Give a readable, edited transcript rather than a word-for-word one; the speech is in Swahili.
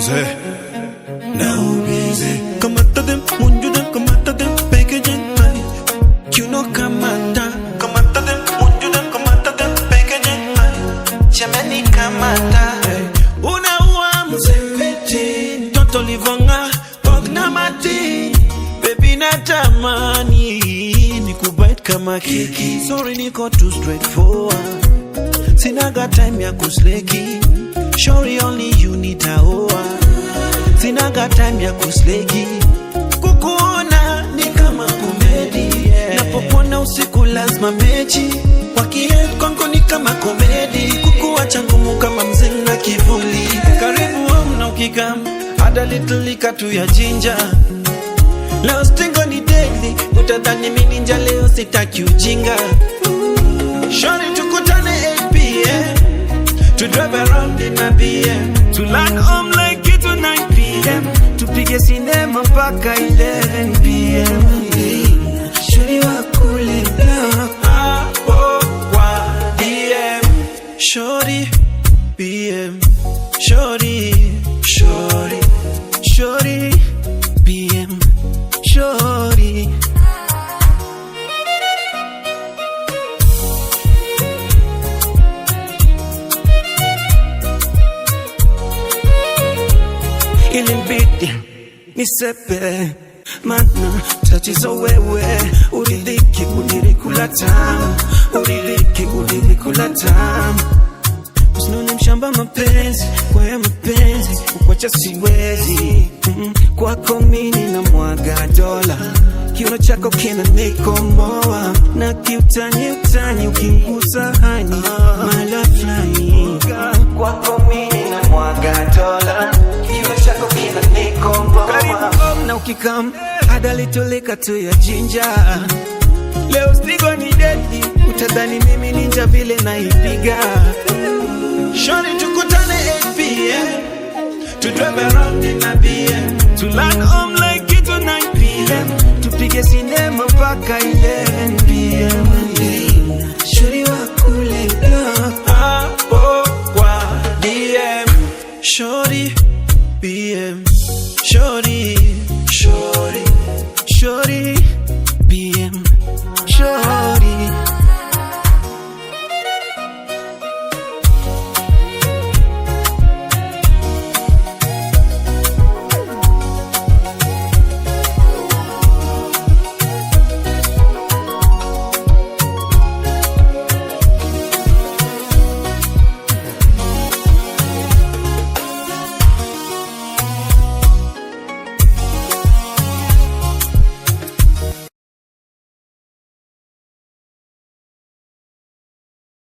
Jose. Now busy. Come at them, munju them, come at them, packaging money. You know come at them, come at them, munju them, come at them, packaging money. Jamani come at them. Una uwa mzempeti, toto livonga, pogna mati. Baby natamani, nikubite kama keki. Sorry niko too straightforward. Sinaga time ya kusleki. Surely only you need a hoa. Sinaga time ya kusleki. Kukuona ni kama komedi, yeah. Napopona usiku lazima mechi. Wakiet kwangu ni kama komedi. Kukuacha ngumu kama mzing na kivuli. Karibu home na ukikam, add a little liquor to ya ginger. Leo stingo ni deadly, utadhani mimi ninja leo sitaki ujinga. Shorty tukutane 8 p.m. To drive around in a BM. To land home like it to 9 p.m. Tupige cinema mpaka 11 p.m. Shorty wakule hapo kwa DM. Shorty BM. Shorty BM. Shorty. Ilibidi nisepe, mana tatizo wewe. Uridhiki ulirikula tamu, uridhiki ulirikula tamu. Usinone mshamba mapenzi, kwa ya mapenzi kukwacha siwezi. Kwako mini na mwaga dola, kiuno chako kina nikomoa. Na kiutani ukingusa hani, my love flying. Kwako mini na mwaga dola, kiuno chako kina nikomoa. Karibu home na ukikam, add a little liquor to ya ginger. Leo stigo ni deadly, utadhani mimi ninja vile naipiga. Shorty tukutane 8 p.m. To drive around in a BM. To land home like it to 9 p.m. Tupige cinema mpaka 11 p.m. Shorty wakule hapo kwa DM. Shorty BM. Shorty